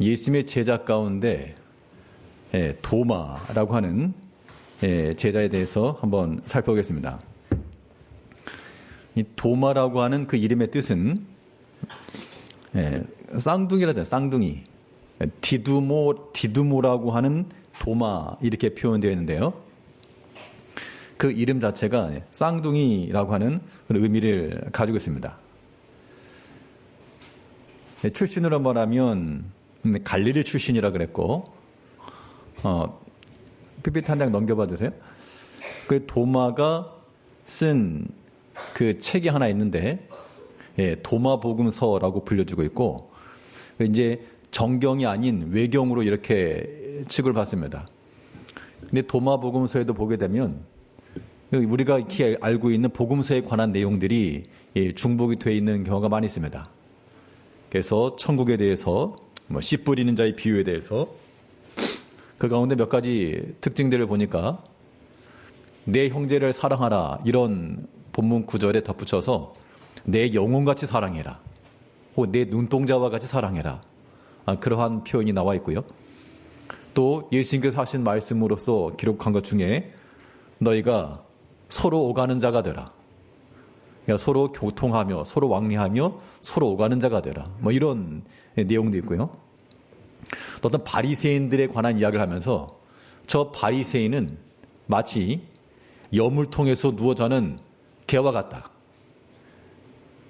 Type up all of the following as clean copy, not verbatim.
예수님의 제자 가운데 도마라고 하는 제자에 대해서 한번 살펴보겠습니다. 이 도마라고 하는 그 이름의 뜻은 쌍둥이라잖아요. 쌍둥이. 디두모라고 하는 도마 이렇게 표현되어 있는데요. 그 이름 자체가 쌍둥이라고 하는 그런 의미를 가지고 있습니다. 출신으로 말하면 갈릴리 출신이라 그랬고, PPT 한 장 넘겨봐 주세요. 그 도마가 쓴 그 책이 하나 있는데, 도마복음서라고 불려지고 있고, 이제 정경이 아닌 외경으로 이렇게 취급을 받습니다. 근데 도마복음서에도 보게 되면 우리가 이렇게 알고 있는 복음서에 관한 내용들이 중복이 되어 있는 경우가 많이 있습니다. 그래서 천국에 대해서, 씨 뿌리는 자의 비유에 대해서 그 가운데 몇 가지 특징들을 보니까 내 형제를 사랑하라 이런 본문 구절에 덧붙여서 내 영혼같이 사랑해라, 혹은 내 눈동자와 같이 사랑해라, 그러한 표현이 나와 있고요. 또 예수님께서 하신 말씀으로서 기록한 것 중에 너희가 서로 오가는 자가 되라, 그러니까 서로 교통하며 서로 왕래하며 서로 오가는 자가 되라, 이런 내용도 있고요. 또 어떤 바리새인들에 관한 이야기를 하면서 저 바리새인은 마치 여물통에서 누워 자는 개와 같다.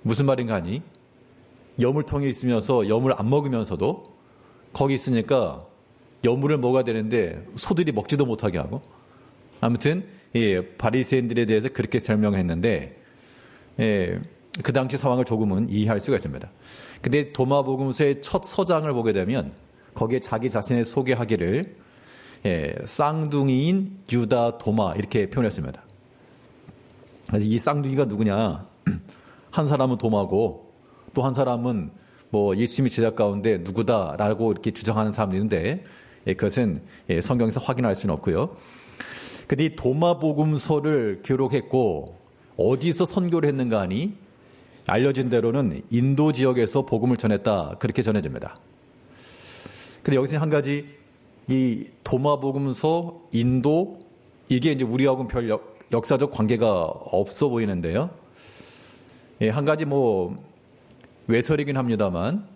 무슨 말인가 하니 여물통에 있으면서 여물 안 먹으면서도 거기 있으니까 여물을 먹어야 되는데 소들이 먹지도 못하게 하고, 아무튼 바리새인들에 대해서 그렇게 설명을 했는데 그 당시 상황을 조금은 이해할 수가 있습니다. 근데 도마복음서의 첫 서장을 보게 되면 거기에 자기 자신을 소개하기를 쌍둥이인 유다 도마 이렇게 표현했습니다. 이 쌍둥이가 누구냐? 한 사람은 도마고 또 한 사람은 예수님의 제자 가운데 누구다라고 이렇게 주장하는 사람도 있는데 그것은 성경에서 확인할 수는 없고요. 근데 이 도마복음서를 기록했고 어디서 선교를 했는가 하니 알려진 대로는 인도 지역에서 복음을 전했다, 그렇게 전해집니다. 근데 여기서 한 가지, 이 도마복음서 인도, 이게 이제 우리하고는 별 역사적 관계가 없어 보이는데요. 한 가지 외설이긴 합니다만,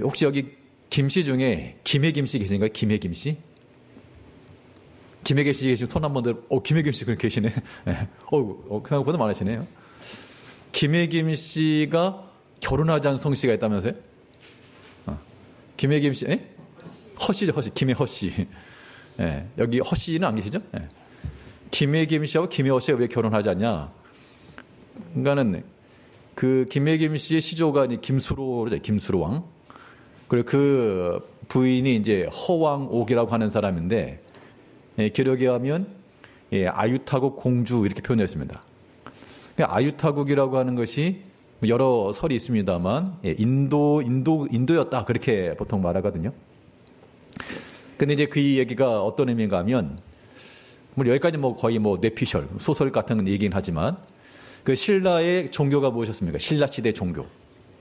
혹시 여기 김씨 중에 김해 김씨 계신가요? 김해 김씨? 김해 김씨 계시면 손 한번 들어. 김해 김씨 계시네. 생각보다 많으시네요. 김해 김씨가 결혼하지 않은 성씨가 있다면서요? 김해 김씨, 허씨죠, 허씨. 김해 허씨. 여기 허씨는 안 계시죠? 김해 김씨하고 김해 허씨가 왜 결혼하지 않냐? 그러니까는 그 김해 김씨의 시조가 김수로죠, 김수로 왕. 그리고 그 부인이 이제 허왕옥이라고 하는 사람인데, 기록에 하면 아유타국 공주 이렇게 표현했습니다. 아유타국이라고 하는 것이 여러 설이 있습니다만 인도였다, 그렇게 보통 말하거든요. 근데 이제 그 얘기가 어떤 의미인가 하면, 여기까지 거의 뇌피셜 소설 같은 얘기긴 하지만, 그 신라의 종교가 무엇이었습니까? 신라 시대 종교,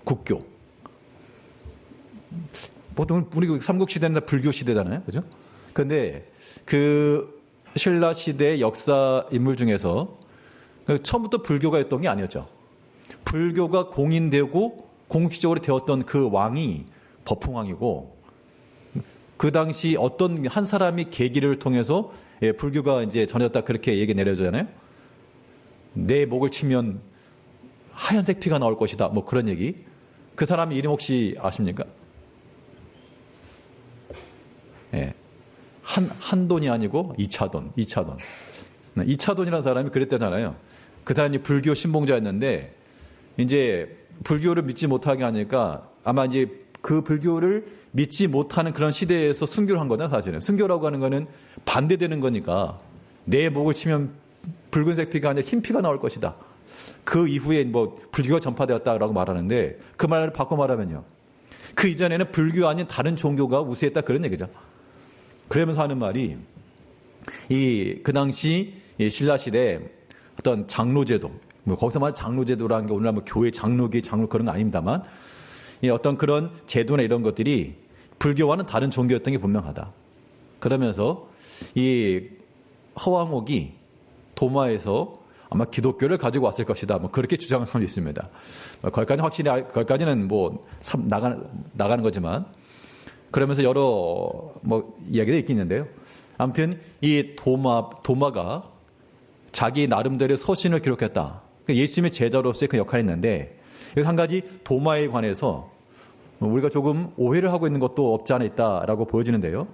국교. 보통 우리 삼국시대는 불교 시대잖아요, 그죠? 근데 그 신라 시대 역사 인물 중에서 처음부터 불교가 있던 게 아니었죠. 불교가 공인되고 공식적으로 되었던 그 왕이 법흥왕이고, 그 당시 어떤 한 사람이 계기를 통해서 불교가 이제 전해졌다, 그렇게 얘기 내려주잖아요. 내 목을 치면 하얀색 피가 나올 것이다, 그런 얘기. 그 사람 이름 혹시 아십니까? 한돈이 아니고 이차돈. 이차돈이라는 사람이 그랬다잖아요. 그 사람이 불교 신봉자였는데, 이제 불교를 믿지 못하게 하니까 아마 이제 그 불교를 믿지 못하는 그런 시대에서 순교를 한 거다, 사실은. 순교라고 하는 거는 반대되는 거니까 내 목을 치면 붉은색 피가 아니라 흰 피가 나올 것이다. 그 이후에 불교가 전파되었다라고 말하는데, 그 말을 바꿔 말하면요, 그 이전에는 불교 아닌 다른 종교가 우세했다, 그런 얘기죠. 그러면서 하는 말이, 그 당시 신라시대 어떤 장로제도, 거기서 말하는 장로제도라는 게 오늘날 교회 장로기 장로 그런 거 아닙니다만, 어떤 그런 제도나 이런 것들이 불교와는 다른 종교였던 게 분명하다. 그러면서 이 허왕옥이 도마에서 아마 기독교를 가지고 왔을 것이다. 뭐 그렇게 주장하는 사람이 있습니다. 거기까지는 뭐 나가는 거지만, 그러면서 여러 뭐 이야기가 있겠는데요. 아무튼 이 도마가 자기 나름대로 서신을 기록했다. 예수님의 제자로서의 그 역할이 있는데, 여기 한 가지 도마에 관해서 우리가 조금 오해를 하고 있는 것도 없지 않아 있다라고 보여지는데요.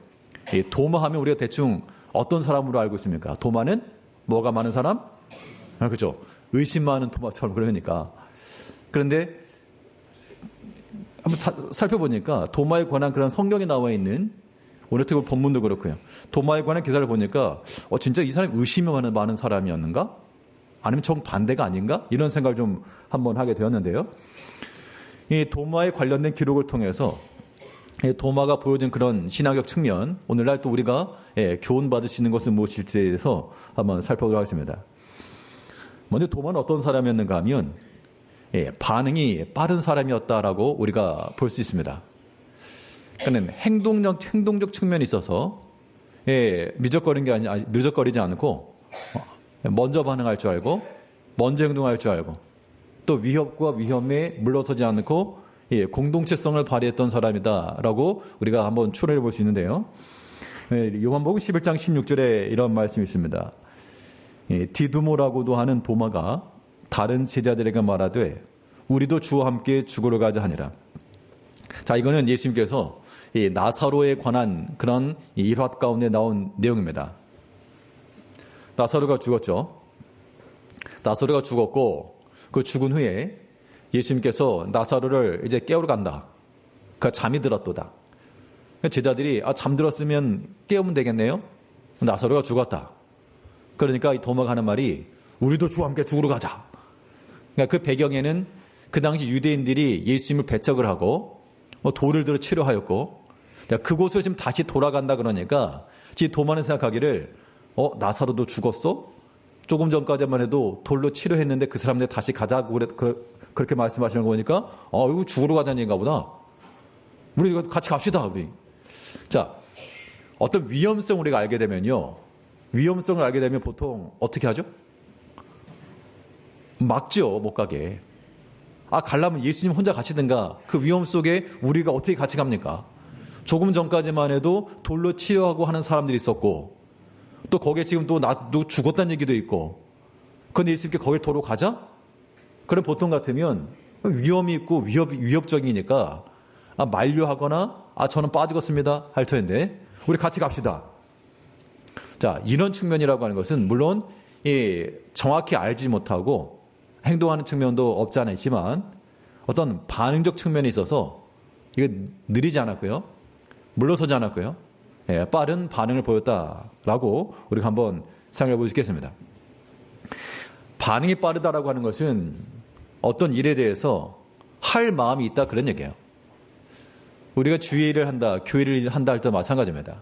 이 도마하면 우리가 대충 어떤 사람으로 알고 있습니까? 도마는 뭐가 많은 사람? 그렇죠. 의심 많은 도마처럼 그러니까. 그런데 한번 살펴보니까 도마에 관한 그런 성경에 나와 있는, 오늘 특히 본문도 그렇고요. 도마에 관한 기사를 보니까 진짜 이 사람이 의심이 많은 사람이었는가? 아니면 정반대가 아닌가? 이런 생각을 좀 한번 하게 되었는데요. 이 도마에 관련된 기록을 통해서 도마가 보여준 그런 신학적 측면, 오늘날 또 우리가 교훈받을 수 있는 것은 무엇일지에 대해서 한번 살펴보도록 하겠습니다. 먼저 도마는 어떤 사람이었는가 하면 반응이 빠른 사람이었다라고 우리가 볼 수 있습니다. 그는 행동적 측면이 있어서 미적거리지 않고 먼저 반응할 줄 알고 먼저 행동할 줄 알고 또 위협과 위험에 물러서지 않고 공동체성을 발휘했던 사람이다라고 우리가 한번 추론해 볼 수 있는데요. 요한복음 11장 16절에 이런 말씀이 있습니다. 디두모라고도 하는 도마가 다른 제자들에게 말하되 우리도 주와 함께 죽으러 가자 하니라. 자, 이거는 예수님께서 이 나사로에 관한 그런 일화 가운데 나온 내용입니다. 나사로가 죽었죠. 나사로가 죽었고 그 죽은 후에 예수님께서 나사로를 이제 깨우러 간다. 그 잠이 들었도다. 제자들이 잠들었으면 깨우면 되겠네요. 나사로가 죽었다. 그러니까 이 도마가 하는 말이 우리도 주와 함께 죽으러 가자. 그러니까 그 배경에는 그 당시 유대인들이 예수님을 배척을 하고 돌을 들어 치료하였고 그곳을 지금 다시 돌아간다 그러니까 지금 도마는 생각하기를 나사로도 죽었어? 조금 전까지만 해도 돌로 치료했는데 그 사람들 다시 가자고 그렇게 말씀하시는 거 보니까 이거 죽으러 가자는 얘기인가 보다. 우리 이거 같이 갑시다. 우리. 자, 어떤 위험성을 우리가 알게 되면요. 위험성을 알게 되면 보통 어떻게 하죠? 막죠. 못 가게. 가려면 예수님 혼자 가시든가. 그 위험 속에 우리가 어떻게 같이 갑니까? 조금 전까지만 해도 돌로 치료하고 하는 사람들이 있었고 또 거기에 지금 또 나도 죽었다는 얘기도 있고 그런데 예수님께 거길 도로 가자? 그럼 보통 같으면 위험이 있고 위협적이니까 만류하거나 저는 빠지겠습니다 할 터인데 우리 같이 갑시다. 자, 이런 측면이라고 하는 것은 물론 정확히 알지 못하고 행동하는 측면도 없지 않아 있지만 어떤 반응적 측면이 있어서 이게 느리지 않았고요. 물러서지 않았고요. 빠른 반응을 보였다라고 우리가 한번 생각해 볼 수 있겠습니다. 반응이 빠르다라고 하는 것은 어떤 일에 대해서 할 마음이 있다 그런 얘기예요. 우리가 주일을 한다, 교회를 한다 할 때 마찬가지입니다.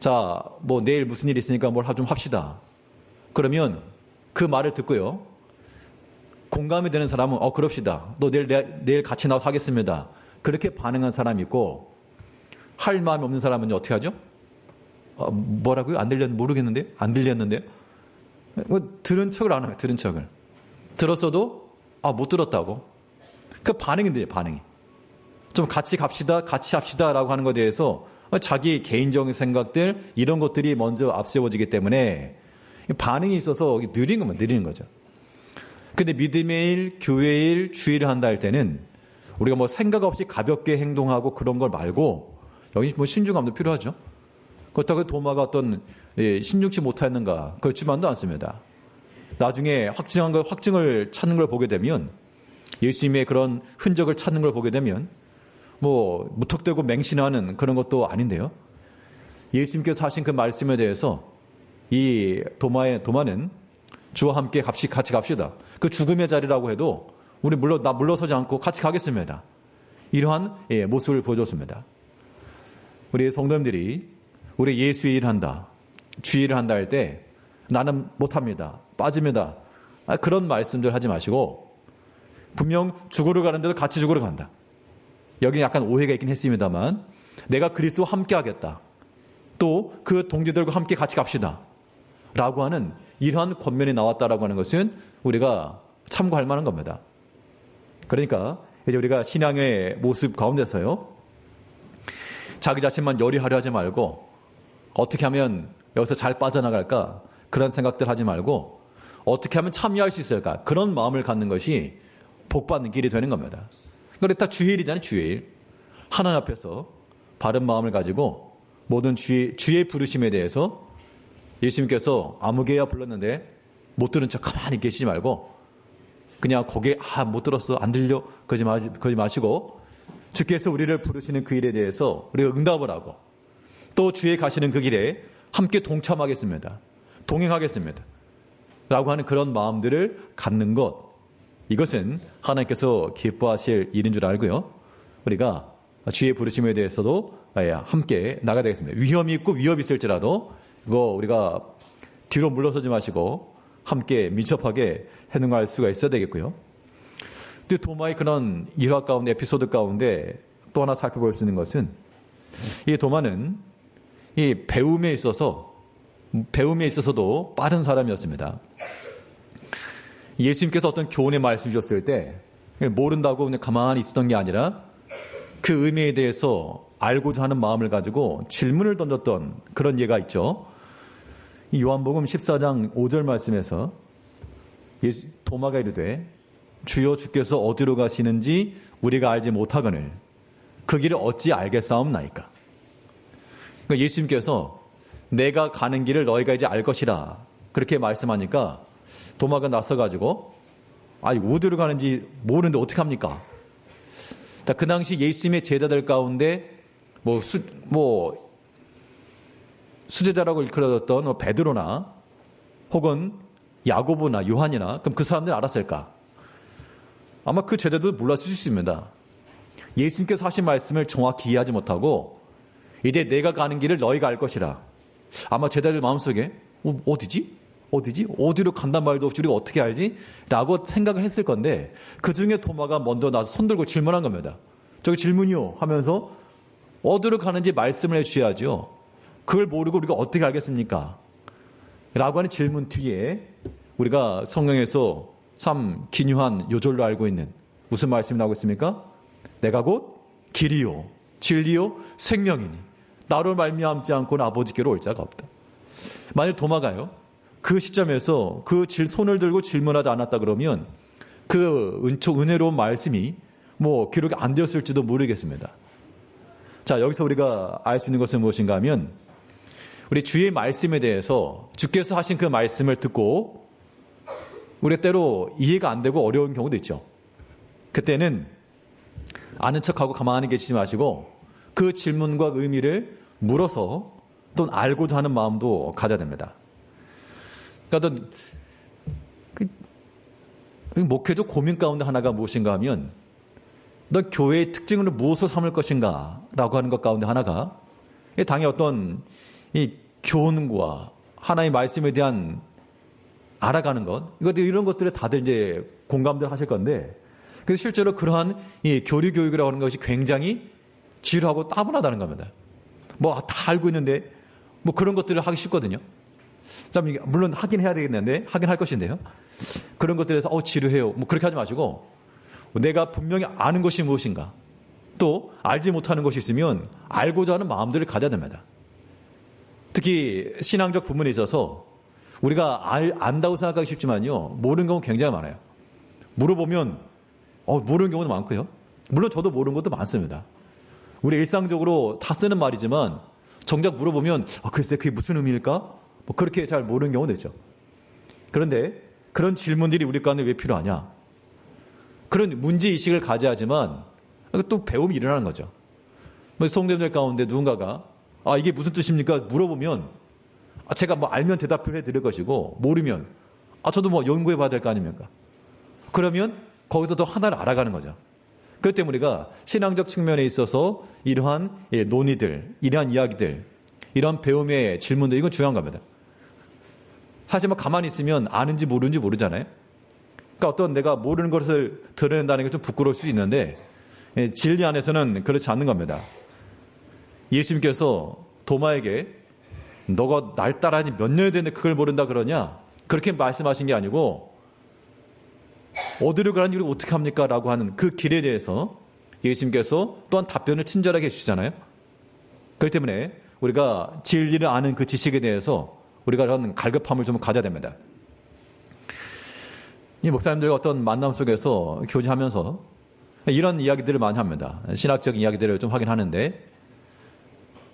자, 뭐 내일 무슨 일이 있으니까 뭘 좀 합시다. 그러면 그 말을 듣고요. 공감이 되는 사람은 그럽시다. 너 내일 같이 나와서 하겠습니다. 그렇게 반응한 사람이 있고 할 마음이 없는 사람은 어떻게 하죠? 뭐라고요? 모르겠는데요? 안 들렸는데요? 들은 척을 안 해요. 들은 척을. 들었어도 못 들었다고. 그 반응인데요. 반응이. 좀 같이 갑시다. 같이 합시다라고 하는 것에 대해서 자기 개인적인 생각들 이런 것들이 먼저 앞세워지기 때문에 반응이 있어서 느리는 거죠. 근데 믿음의 일, 교회의 일, 주의를 한다 할 때는 우리가 뭐 생각 없이 가볍게 행동하고 그런 걸 말고 여기 뭐 신중함도 필요하죠. 그렇다고 도마가 어떤 신중치 못했는가 그렇지만도 않습니다. 나중에 확증을 찾는 걸 보게 되면 예수님의 그런 흔적을 찾는 걸 보게 되면 뭐 무턱대고 맹신하는 그런 것도 아닌데요. 예수님께서 하신 그 말씀에 대해서 이 도마는 주와 함께 같이 갑시다. 그 죽음의 자리라고 해도 우리 물러서지 않고 같이 가겠습니다. 이러한 모습을 보여줬습니다. 우리 성도님들이 우리 예수의 일을 한다, 주의를 한다 할 때 나는 못합니다, 빠집니다. 그런 말씀들 하지 마시고 분명 죽으러 가는데도 같이 죽으러 간다. 여기 약간 오해가 있긴 했습니다만 내가 그리스도와 함께 하겠다. 또 그 동지들과 함께 같이 갑시다. 라고 하는 이러한 권면이 나왔다라고 하는 것은 우리가 참고할 만한 겁니다. 그러니까 이제 우리가 신앙의 모습 가운데서요. 자기 자신만 요리하려 하지 말고 어떻게 하면 여기서 잘 빠져나갈까? 그런 생각들 하지 말고 어떻게 하면 참여할 수 있을까? 그런 마음을 갖는 것이 복받는 길이 되는 겁니다. 그러니까 주일이잖아요. 주일. 하나님 앞에서 바른 마음을 가지고 모든 주의 부르심에 대해서 예수님께서 아무개야 불렀는데 못 들은 척 가만히 계시지 말고 그냥 거기에 못 들었어 안 들려 그러지 마시고 주께서 우리를 부르시는 그 일에 대해서 우리가 응답을 하고 또 주에 가시는 그 길에 함께 동참하겠습니다. 동행하겠습니다. 라고 하는 그런 마음들을 갖는 것, 이것은 하나님께서 기뻐하실 일인 줄 알고요. 우리가 주의 부르심에 대해서도 함께 나가야 되겠습니다. 위험이 있고 위협이 있을지라도 이거 우리가 뒤로 물러서지 마시고 함께 밀접하게 행동할 수가 있어야 되겠고요. 또 도마의 그런 일화 가운데 에피소드 가운데 또 하나 살펴볼 수 있는 것은 이 도마는 이 배움에 있어서도 빠른 사람이었습니다. 예수님께서 어떤 교훈의 말씀 주셨을 때 모른다고 그냥 가만히 있었던 게 아니라 그 의미에 대해서 알고자 하는 마음을 가지고 질문을 던졌던 그런 예가 있죠. 이 요한복음 14장 5절 말씀에서 도마가 이르되 주여 주께서 어디로 가시는지 우리가 알지 못하거늘 그 길을 어찌 알겠사옵나이까. 그러니까 예수님께서 내가 가는 길을 너희가 이제 알 것이라 그렇게 말씀하니까 도마가 나서가지고 어디로 가는지 모르는데 어떡합니까? 그 당시 예수님의 제자들 가운데 수제자라고 일컬어졌던 베드로나 혹은 야고보나 요한이나 그럼 그 사람들이 알았을까? 아마 그 제자도 몰랐을 수 있습니다. 예수님께서 하신 말씀을 정확히 이해하지 못하고 이제 내가 가는 길을 너희가 알 것이라. 아마 제자들 마음속에 어디지? 어디로 간단 말도 없이 우리가 어떻게 알지? 라고 생각을 했을 건데 그 중에 도마가 먼저 나서 손들고 질문한 겁니다. 저기 질문이요 하면서 어디로 가는지 말씀을 해주셔야죠. 그걸 모르고 우리가 어떻게 알겠습니까? 라고 하는 질문 뒤에 우리가 성경에서 참 기묘한 요절로 알고 있는 무슨 말씀이 나오고 있습니까? 내가 곧 길이요 진리요 생명이니 나로 말미암지 않고는 아버지께로 올 자가 없다. 만약 도마가요 그 시점에서 손을 들고 질문하지 않았다 그러면 그 은혜로운 말씀이 기록이 안 되었을지도 모르겠습니다. 자, 여기서 우리가 알 수 있는 것은 무엇인가 하면 우리 주의 말씀에 대해서 주께서 하신 그 말씀을 듣고 우리가 때로 이해가 안 되고 어려운 경우도 있죠. 그때는 아는 척하고 가만히 계시지 마시고 그 질문과 의미를 물어서 또 알고자 하는 마음도 가져야 됩니다. 그러니까 목회적 고민 가운데 하나가 무엇인가 하면 너 교회의 특징을 무엇으로 삼을 것인가 라고 하는 것 가운데 하나가 당연히 어떤 이 교훈과 하나의 말씀에 대한 알아가는 것 이런 것들에 다들 이제 공감들 하실 건데 그래서 실제로 그러한 이 교리 교육이라고 하는 것이 굉장히 지루하고 따분하다는 겁니다. 다 알고 있는데 그런 것들을 하기 쉽거든요. 물론 하긴 해야 되겠는데 하긴 할 것인데요. 그런 것들에서 지루해요. 그렇게 하지 마시고 내가 분명히 아는 것이 무엇인가 또 알지 못하는 것이 있으면 알고자 하는 마음들을 가져야 됩니다. 특히 신앙적 부분에 있어서 우리가 안다고 생각하기 쉽지만요 모르는 경우 굉장히 많아요. 물어보면 모르는 경우도 많고요. 물론 저도 모르는 것도 많습니다. 우리 일상적으로 다 쓰는 말이지만 정작 물어보면 글쎄 그게 무슨 의미일까? 그렇게 잘 모르는 경우도 있죠. 그런데 그런 질문들이 우리 가운데 왜 필요하냐? 그런 문제의식을 가져야지만 또 배움이 일어나는 거죠. 성도님들 가운데 누군가가 이게 무슨 뜻입니까? 물어보면 제가 알면 대답을 해드릴 것이고 모르면 저도 연구해 봐야 될 거 아닙니까? 그러면 거기서 더 하나를 알아가는 거죠. 그렇기 때문에 우리가 신앙적 측면에 있어서 이러한 논의들, 이러한 이야기들, 이런 배움의 질문들 이건 중요한 겁니다. 사실 가만히 있으면 아는지 모르는지 모르잖아요. 그러니까 어떤 내가 모르는 것을 드러낸다는 게 좀 부끄러울 수 있는데 진리 안에서는 그렇지 않는 겁니다. 예수님께서 도마에게 너가 날 따라하니 몇 년이 됐는데 그걸 모른다 그러냐? 그렇게 말씀하신 게 아니고 어디로 가는지 우리가 어떻게 합니까? 라고 하는 그 길에 대해서 예수님께서 또한 답변을 친절하게 해주시잖아요. 그렇기 때문에 우리가 진리를 아는 그 지식에 대해서 우리가 그런 갈급함을 좀 가져야 됩니다. 이 목사님들과 어떤 만남 속에서 교제하면서 이런 이야기들을 많이 합니다. 신학적인 이야기들을 좀 하긴 하는데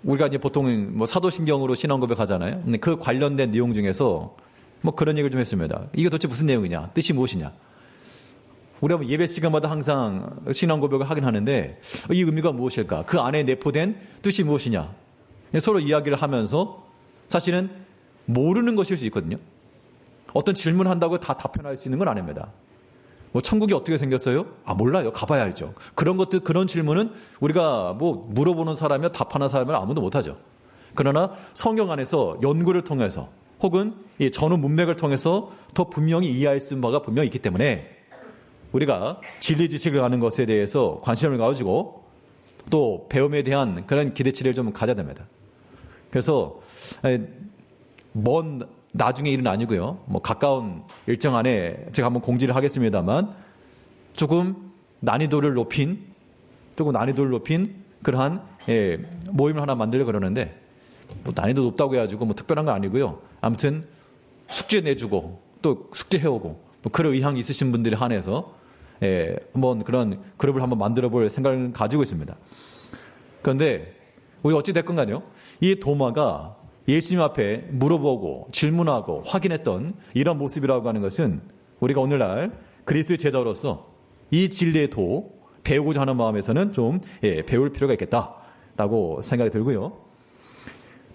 우리가 이제 보통 뭐 사도신경으로 신앙 고백하잖아요. 근데 그 관련된 내용 중에서 뭐 그런 얘기를 좀 했습니다. 이게 도대체 무슨 내용이냐? 뜻이 무엇이냐? 우리가 예배 시간마다 항상 신앙 고백을 하긴 하는데 이 의미가 무엇일까? 그 안에 내포된 뜻이 무엇이냐? 서로 이야기를 하면서 사실은 모르는 것일 수 있거든요. 어떤 질문한다고 다 답변할 수 있는 건 아닙니다. 뭐 천국이 어떻게 생겼어요? 몰라요. 가봐야 알죠. 그런 것들, 그런 질문은 우리가 뭐 물어보는 사람이나 답하는 사람은 아무도 못하죠. 그러나 성경 안에서 연구를 통해서 혹은 이 전후 문맥을 통해서 더 분명히 이해할 수 있는 바가 분명히 있기 때문에 우리가 진리 지식을 아는 것에 대해서 관심을 가지고 또 배움에 대한 그런 기대치를 좀 가져야 됩니다. 그래서 먼 나중에 일은 아니고요. 뭐 가까운 일정 안에 제가 한번 공지를 하겠습니다만 조금 난이도를 높인 그러한 모임을 하나 만들려고 그러는데 뭐 난이도 높다고 해가지고 뭐 특별한 건 아니고요. 아무튼 숙제 내주고 또 숙제 해오고 뭐 그런 의향이 있으신 분들에 한해서 한번 그런 그룹을 한번 만들어 볼 생각을 가지고 있습니다. 그런데 우리 어찌 됐건 간요. 이 도마가 예수님 앞에 물어보고 질문하고 확인했던 이런 모습이라고 하는 것은 우리가 오늘날 그리스도의 제자로서 이 진리의 도 배우고자 하는 마음에서는 좀 배울 필요가 있겠다라고 생각이 들고요.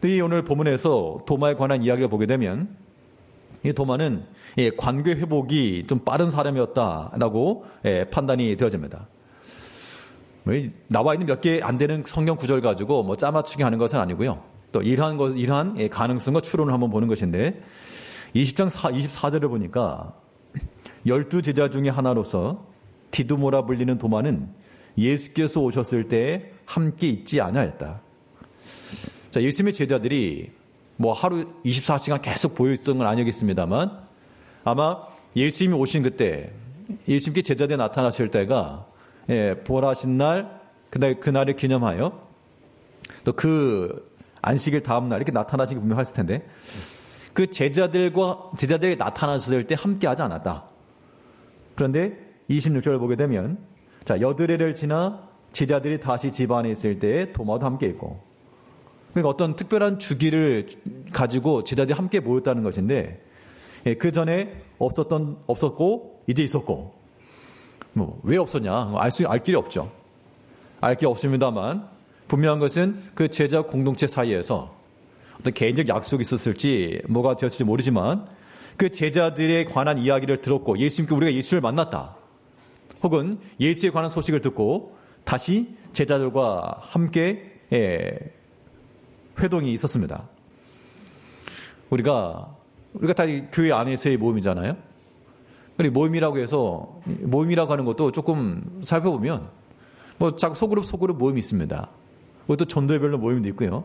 이 오늘 본문에서 도마에 관한 이야기를 보게 되면 이 도마는 관계 회복이 좀 빠른 사람이었다라고 판단이 되어집니다. 나와 있는 몇 개 안 되는 성경 구절 가지고 뭐 짜맞추기 하는 것은 아니고요. 또 이러한 가능성과 추론을 한번 보는 것인데 20장 24절을 보니까 12제자 중에 하나로서 디두모라 불리는 도마는 예수께서 오셨을 때 함께 있지 아니하였다. 자, 예수님의 제자들이 뭐 하루 24시간 계속 보여있었던 건 아니겠습니다만 아마 예수님이 오신 그때 예수님께 제자들이 나타나실 때가 부활하신 날 그날을 기념하여 또 그 안식일 다음 날 이렇게 나타나신 게 분명했을 텐데 그 제자들이 나타나셨을 때 함께하지 않았다. 그런데 26절을 보게 되면 자 여드레를 지나 제자들이 다시 집 안에 있을 때 도마도 함께 있고 그러니까 어떤 특별한 주기를 가지고 제자들이 함께 모였다는 것인데 그 전에 없었고 이제 있었고 뭐 왜 없었냐 알 길이 없죠. 알 길이 없습니다만 분명한 것은 그 제자 공동체 사이에서 어떤 개인적 약속이 있었을지 뭐가 되었을지 모르지만 그 제자들에 관한 이야기를 들었고 우리가 예수를 만났다. 혹은 예수에 관한 소식을 듣고 다시 제자들과 함께 회동이 있었습니다. 우리가 다 교회 안에서의 모임이잖아요. 모임이라고 해서 모임이라고 하는 것도 조금 살펴보면 뭐 소그룹 모임이 있습니다. 또 전도회별로 모임도 있고요.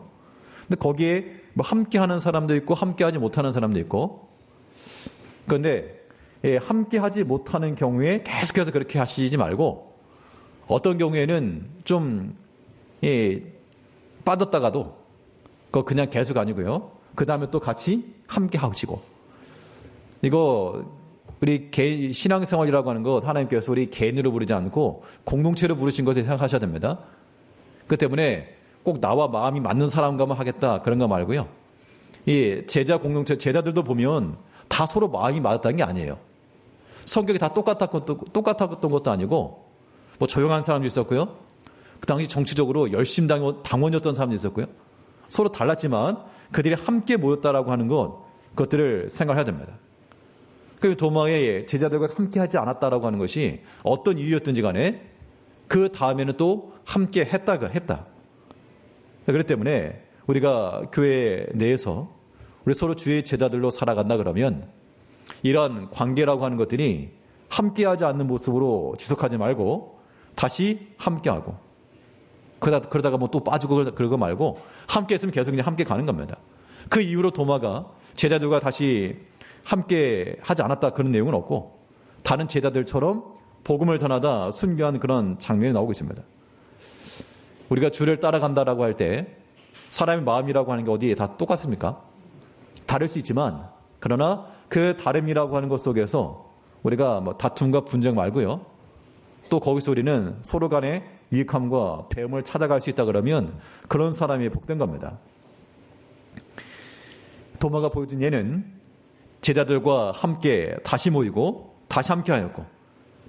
근데 거기에 뭐 함께하는 사람도 있고 함께하지 못하는 사람도 있고. 그런데 함께하지 못하는 경우에 계속해서 그렇게 하시지 말고 어떤 경우에는 좀 빠졌다가도 그거 그냥 계속 아니고요. 그 다음에 또 같이 함께 하시고 이거 우리 신앙생활이라고 하는 것 하나님께서 우리 개인으로 부르지 않고 공동체로 부르신 것을 생각하셔야 됩니다. 그 때문에 꼭 나와 마음이 맞는 사람과만 하겠다 그런 거 말고요. 이 제자 공동체 제자들도 보면 다 서로 마음이 맞았다는 게 아니에요. 성격이 다 똑같았던 것도 아니고 뭐 조용한 사람도 있었고요. 그 당시 정치적으로 열심 당원이었던 사람도 있었고요. 서로 달랐지만 그들이 함께 모였다라고 하는 그것들을 생각해야 됩니다. 그 도마에 제자들과 함께하지 않았다라고 하는 것이 어떤 이유였든지 간에 그 다음에는 또 함께 했다. 그렇기 때문에 우리가 교회 내에서 우리 서로 주의 제자들로 살아간다 그러면 이런 관계라고 하는 것들이 함께하지 않는 모습으로 지속하지 말고 다시 함께하고, 그러다가 뭐 또 빠지고 그러고 말고 함께 했으면 계속 그냥 함께 가는 겁니다. 그 이후로 도마가 제자들과 다시 함께 하지 않았다 그런 내용은 없고, 다른 제자들처럼 복음을 전하다 순교한 그런 장면이 나오고 있습니다. 우리가 주를 따라간다라고 할 때 사람의 마음이라고 하는 게 어디에 다 똑같습니까? 다를 수 있지만, 그러나 그 다름이라고 하는 것 속에서 우리가 뭐 다툼과 분쟁 말고요, 또 거기서 우리는 서로 간의 유익함과 배움을 찾아갈 수 있다 그러면 그런 사람이 복된 겁니다. 도마가 보여준 예는 제자들과 함께 다시 모이고 다시 함께하였고,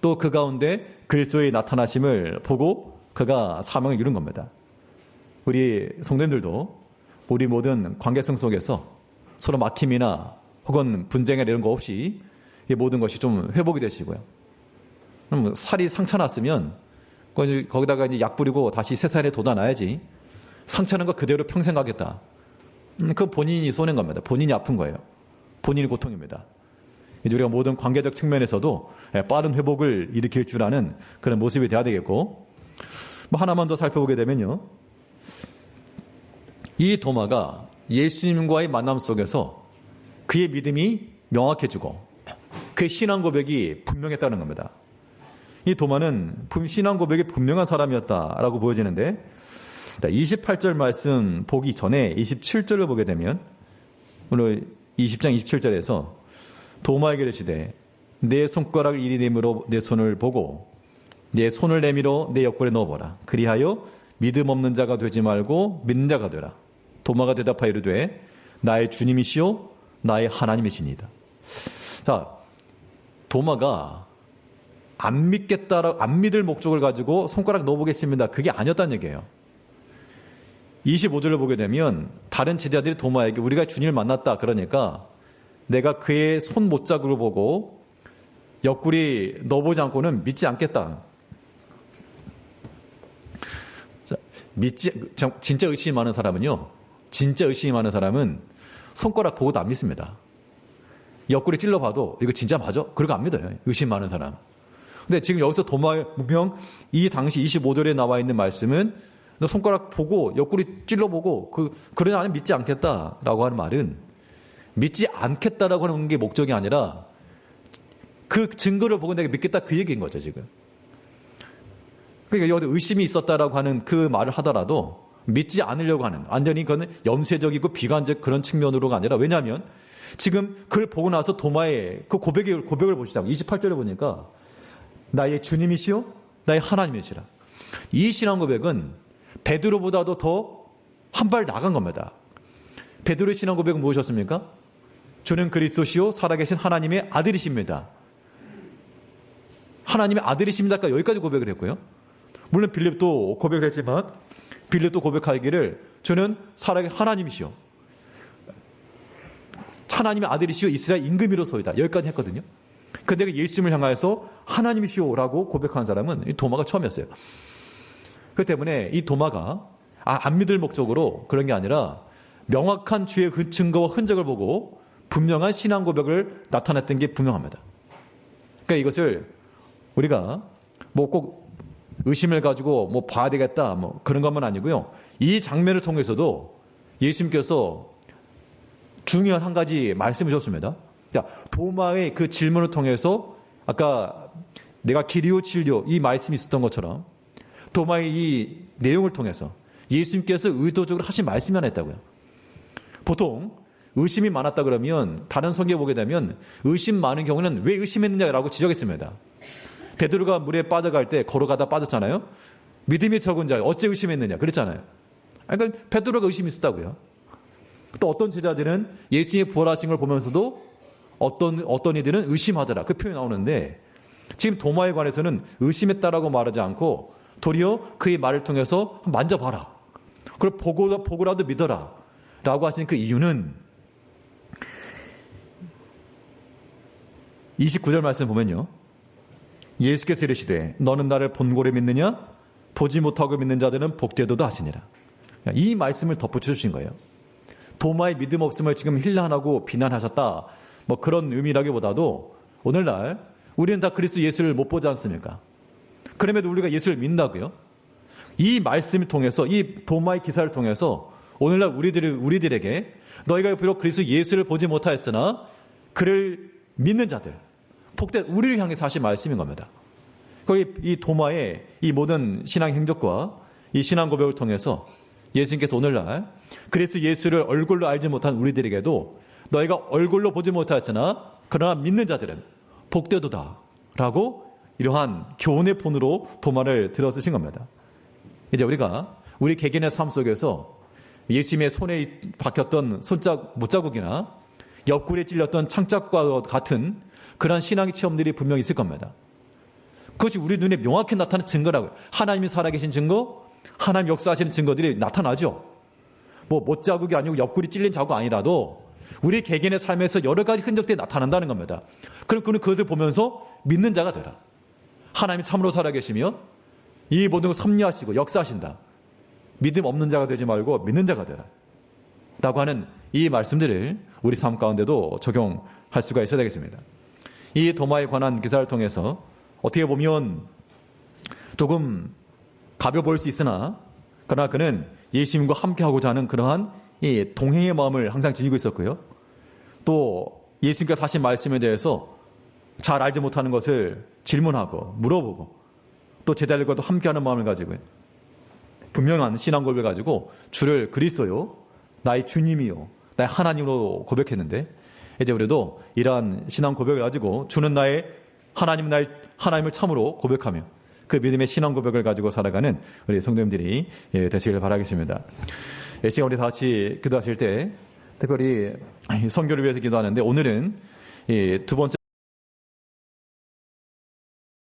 또 그 가운데 그리스도의 나타나심을 보고 그가 사명을 이룬 겁니다. 우리 성도님들도 우리 모든 관계성 속에서 서로 막힘이나 혹은 분쟁이나 이런 거 없이 이 모든 것이 좀 회복이 되시고요. 그럼 살이 상처 났으면 거기다가 이제 약 뿌리고 다시 새 살에 돋아놔야지, 상처는 거 그대로 평생 가겠다. 그건 본인이 손해인 겁니다. 본인이 아픈 거예요. 본인이 고통입니다. 이제 우리가 모든 관계적 측면에서도 빠른 회복을 일으킬 줄 아는 그런 모습이 돼야 되겠고, 뭐 하나만 더 살펴보게 되면요, 이 도마가 예수님과의 만남 속에서 그의 믿음이 명확해지고 그의 신앙 고백이 분명했다는 겁니다. 이 도마는 신앙 고백이 분명한 사람이었다라고 보여지는데, 28절 말씀 보기 전에 27절을 보게 되면, 오늘 20장 27절에서 도마에게 이르시되 내 손가락을 이리 내밀어 내 손을 보고 내 손을 내밀어 내 옆구리에 넣어보라. 그리하여 믿음 없는 자가 되지 말고 믿는 자가 되라. 도마가 대답하여 이르되 나의 주님이시요 나의 하나님이시니이다. 자, 도마가 안 믿을 목적을 가지고 손가락 넣어보겠습니다, 그게 아니었다는 얘기예요. 25절을 보게 되면 다른 제자들이 도마에게 우리가 주님을 만났다 그러니까 내가 그의 손 못자국을 보고 옆구리 넣어보지 않고는 믿지 않겠다. 자, 진짜 의심이 많은 사람은요, 진짜 의심이 많은 사람은 손가락 보고도 안 믿습니다. 옆구리 찔러봐도 이거 진짜 맞아? 그러고 안 믿어요, 의심 많은 사람. 근데 지금 여기서 도마의 분명 이 당시 25절에 나와 있는 말씀은 너 손가락 보고 옆구리 찔러보고 그러나 나는 믿지 않겠다라고 하는 말은 믿지 않겠다라고 하는 게 목적이 아니라 그 증거를 보고 내가 믿겠다 그 얘기인 거죠 지금. 그러니까 여기 의심이 있었다라고 하는 그 말을 하더라도 믿지 않으려고 하는, 완전히 그거는 염세적이고 비관적 그런 측면으로가 아니라, 왜냐하면 지금 그걸 보고 나서 도마의 그 고백을 보시자고 28절에 보니까 나의 주님이시요 나의 하나님이시라. 이 신앙 고백은 베드로보다도 더 한 발 나간 겁니다. 베드로의 신앙 고백은 무엇이었습니까? 주는 그리스도시요 살아계신 하나님의 아들이십니다. 하나님의 아들이십니다까 여기까지 고백을 했고요. 물론 빌립도 고백을 했지만 빌립도 고백하기를 주는 살아계신 하나님이시요 하나님의 아들이시요 이스라엘 임금이로소이다 여기까지 했거든요. 근데 예수님을 향하여서 하나님이시오라고 고백한 사람은 이 도마가 처음이었어요. 그렇기 때문에 이 도마가 안 믿을 목적으로 그런 게 아니라 명확한 주의 그 증거와 흔적을 보고 분명한 신앙 고백을 나타냈던 게 분명합니다. 그러니까 이것을 우리가 뭐 꼭 의심을 가지고 뭐 봐야 되겠다 뭐 그런 것만 아니고요. 이 장면을 통해서도 예수님께서 중요한 한 가지 말씀을 주셨습니다. 도마의 그 질문을 통해서 아까 내가 길이요 진리요 이 말씀이 있었던 것처럼 도마의 이 내용을 통해서 예수님께서 의도적으로 하신 말씀이 하나 있다고요. 보통 의심이 많았다 그러면 다른 성경에 보게 되면 의심 많은 경우는 왜 의심했느냐라고 지적했습니다. 베드로가 물에 빠져갈 때 걸어가다 빠졌잖아요. 믿음이 적은 자 어째 의심했느냐 그랬잖아요. 그러니까 베드로가 의심이 있었다고요. 또 어떤 제자들은 예수님의 부활하신 걸 보면서도 어떤 이들은 의심하더라 그 표현이 나오는데, 지금 도마에 관해서는 의심했다라고 말하지 않고 도리어 그의 말을 통해서 만져봐라, 그걸 보고라도 믿어라 라고 하신 그 이유는 29절 말씀 보면요, 예수께서 이르시되 너는 나를 본고래 믿느냐? 보지 못하고 믿는 자들은 복되도다 하시니라. 이 말씀을 덧붙여 주신 거예요. 도마의 믿음 없음을 지금 힐난하고 비난하셨다 뭐 그런 의미라기보다도 오늘날 우리는 다 그리스도 예수를 못 보지 않습니까? 그럼에도 우리가 예수를 믿는다고요? 이 말씀을 통해서, 이 도마의 기사를 통해서 오늘날 우리들에게 너희가 비록 그리스도 예수를 보지 못하였으나 그를 믿는 자들, 복된 우리를 향해서 하신 말씀인 겁니다. 거기 이 도마의 이 모든 신앙 행적과 이 신앙 고백을 통해서 예수님께서 오늘날 그리스도 예수를 얼굴로 알지 못한 우리들에게도 너희가 얼굴로 보지 못하였으나 그러나 믿는 자들은 복되도다 라고 이러한 교훈의 폰으로 도마를 들어 쓰신 겁니다. 이제 우리가 우리 개개인의 삶 속에서 예수님의 손에 박혔던 못자국이나 옆구리에 찔렸던 창짝과 같은 그런 신앙의 체험들이 분명히 있을 겁니다. 그것이 우리 눈에 명확히 나타나는 증거라고요. 하나님이 살아계신 증거, 하나님 역사하시는 증거들이 나타나죠. 뭐 못자국이 아니고 옆구리 찔린 자국 아니라도 우리 개개인의 삶에서 여러 가지 흔적들이 나타난다는 겁니다. 그럼 그것을 보면서 믿는 자가 되라. 하나님이 참으로 살아계시며 이 모든 걸 섭리하시고 역사하신다. 믿음 없는 자가 되지 말고 믿는 자가 되라. 라고 하는 이 말씀들을 우리 삶 가운데도 적용할 수가 있어야 되겠습니다. 이 도마에 관한 기사를 통해서 어떻게 보면 조금 가벼워 보일 수 있으나 그러나 그는 예수님과 함께하고자 하는 그러한 이 동행의 마음을 항상 지니고 있었고요. 또 예수님께서 하신 말씀에 대해서 잘 알지 못하는 것을 질문하고 물어보고 또 제자들과도 함께하는 마음을 가지고 분명한 신앙 고백을 가지고 주를 그리스도요, 나의 주님이요, 나의 하나님으로 고백했는데 이제 우리도 이러한 신앙 고백을 가지고 주는 나의 하나님, 나의 하나님을 참으로 고백하며 그 믿음의 신앙 고백을 가지고 살아가는 우리 성도님들이 되시기를 바라겠습니다. 지금 우리 다 같이 기도하실 때 특별히 선교를 위해서 기도하는데 오늘은 두 번째